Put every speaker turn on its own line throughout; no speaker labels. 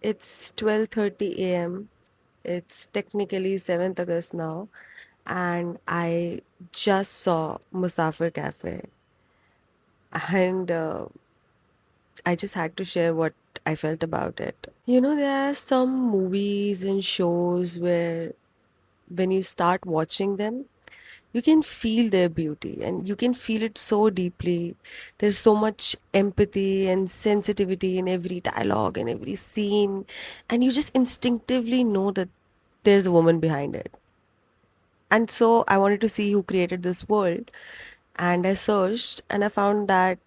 It's 12:30 a.m. It's technically 7th August now, and I just saw Musafir Cafe, and I just had to share what I felt about it. There are some movies and shows where when you start watching them, you can feel their beauty and you can feel it so deeply. There's so much empathy and sensitivity in every dialogue and every scene, and you just instinctively know that there's a woman behind it. And so I wanted to see who created this world, and I searched and I found that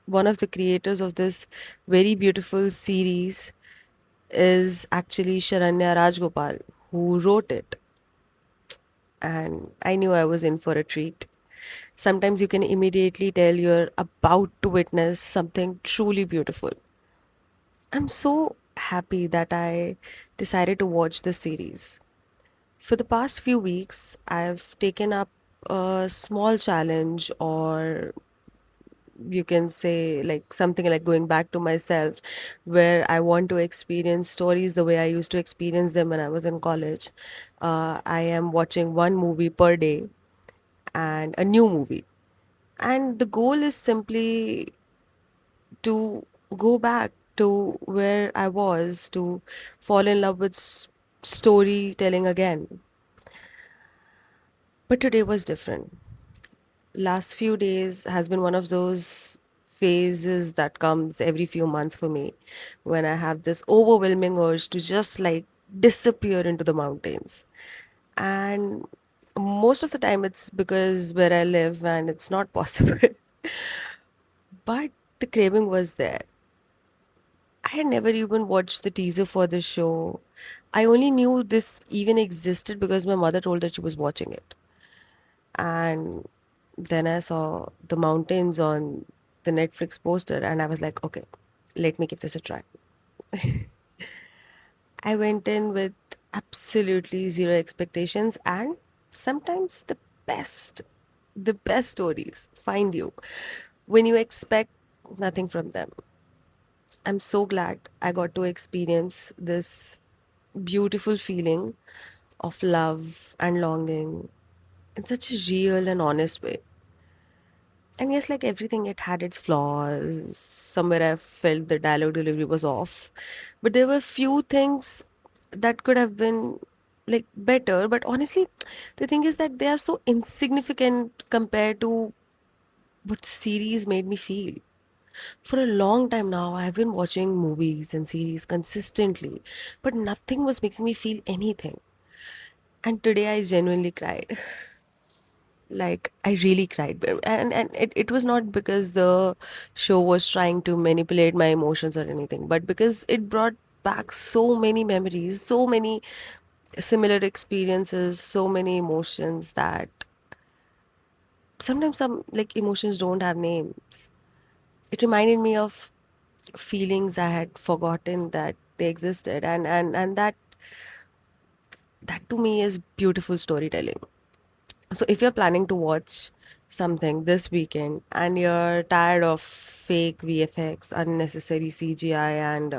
one of the creators of this very beautiful series is actually Sharanya Rajgopal, who wrote it. And I knew I was in for a treat. Sometimes you can immediately tell you're about to witness something truly beautiful. I'm so happy that I decided to watch this series. For the past few weeks, I've taken up a small challenge, or you can say like something like going back to myself, where I want to experience stories the way I used to experience them when I was in college. I am watching one movie per day and a new movie. And the goal is simply to go back to where I was, to fall in love with storytelling again. But today was different. Last few days has been one of those phases that comes every few months for me, when I have this overwhelming urge to just like disappear into the mountains. And most of the time it's because where I live and it's not possible. But the craving was there. I had never even watched the teaser for this show. I only knew this even existed because my mother told that she was watching it. And then I saw the mountains on the Netflix poster and I was like, okay, let me give this a try. I went in with absolutely zero expectations, and sometimes the best stories find you when you expect nothing from them. I'm so glad I got to experience this beautiful feeling of love and longing in such a real and honest way. And yes, like everything, it had its flaws. Somewhere I felt the dialogue delivery was off. But there were few things that could have been like better. But honestly, the thing is that they are so insignificant compared to what the series made me feel. For a long time now, I have been watching movies and series consistently, but nothing was making me feel anything. And today I genuinely cried. Like I really cried. And it was not because the show was trying to manipulate my emotions or anything, but because it brought back so many memories, so many similar experiences, so many emotions that sometimes some like emotions don't have names. It reminded me of feelings I had forgotten that they existed, and that to me is beautiful storytelling. So if you're planning to watch something this weekend and you're tired of fake VFX, unnecessary CGI, and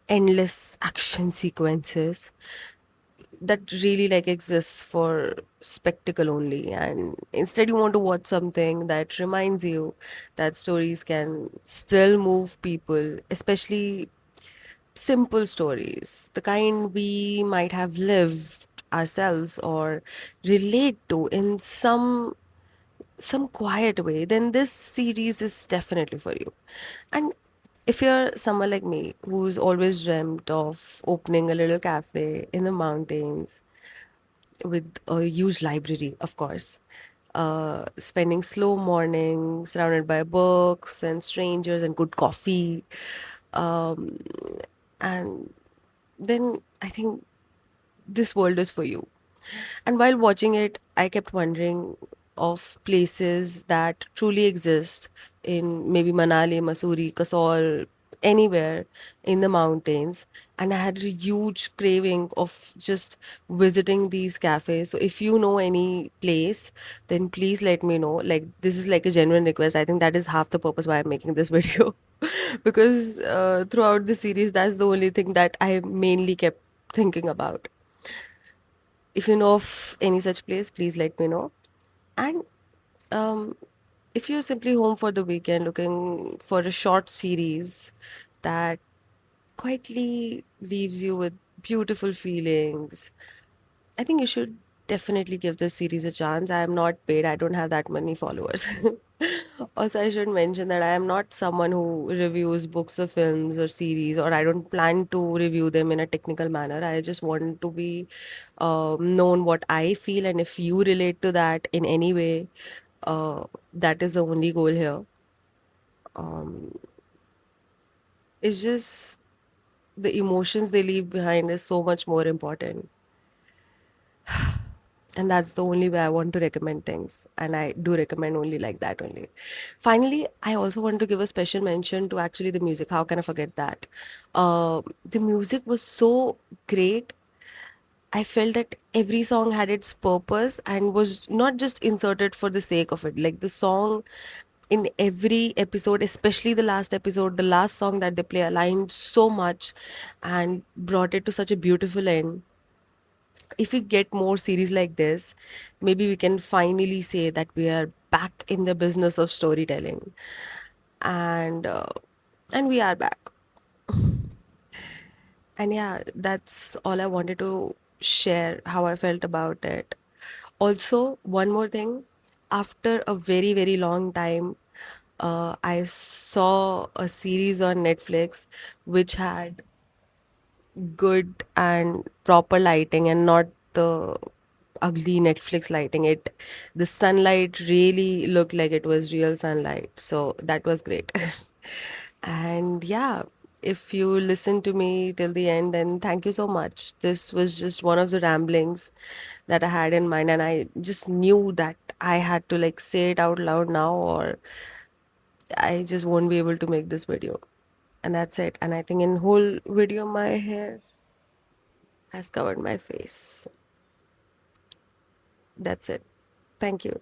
endless action sequences that really like exists for spectacle only, and instead you want to watch something that reminds you that stories can still move people, especially simple stories, the kind we might have lived ourselves or relate to in some quiet way, then this series is definitely for you. And if you're someone like me who's always dreamt of opening a little cafe in the mountains with a huge library, of course, spending slow mornings surrounded by books and strangers and good coffee, um, and then I think this world is for you. And while watching it, I kept wondering of places that truly exist in maybe Manali, Mussoorie, Kasol. anywhere in the mountains, and I had a huge craving of just visiting these cafes. So if you know any place, then please let me know. Like, this is like a genuine request. I think that is half the purpose why I'm making this video. Because throughout the series, that's the only thing that I mainly kept thinking about. If you know of any such place, please let me know. And um, if you're simply home for the weekend looking for a short series that quietly leaves you with beautiful feelings, I think you should definitely give this series a chance. I am not paid, I don't have that many followers. Also, I should mention that I am not someone who reviews books or films or series, or I don't plan to review them in a technical manner. I just want to be known what I feel, and if you relate to that in any way, that is the only goal here. Um, it's just the emotions they leave behind is so much more important. And that's the only way I want to recommend things. And I do recommend only like that only. Finally, I also want to give a special mention to actually the music. How can I forget that? The music was so great. I felt that every song had its purpose and was not just inserted for the sake of it. Like the song in every episode, especially the last episode, the last song that they play aligned so much and brought it to such a beautiful end. If we get more series like this, maybe we can finally say that we are back in the business of storytelling, and we are back. And yeah, that's all I wanted to share how I felt about it. Also, one more thing, after a very very long time, I saw a series on Netflix which had good and proper lighting and not the ugly Netflix lighting. The sunlight really looked like it was real sunlight. So that was great. And yeah, if you listen to me till the end, then thank you so much. This was just one of the ramblings that I had in mind, and I just knew that I had to like say it out loud now, or I just won't be able to make this video. And that's it. And I think in whole video, my hair has covered my face. That's it. Thank you.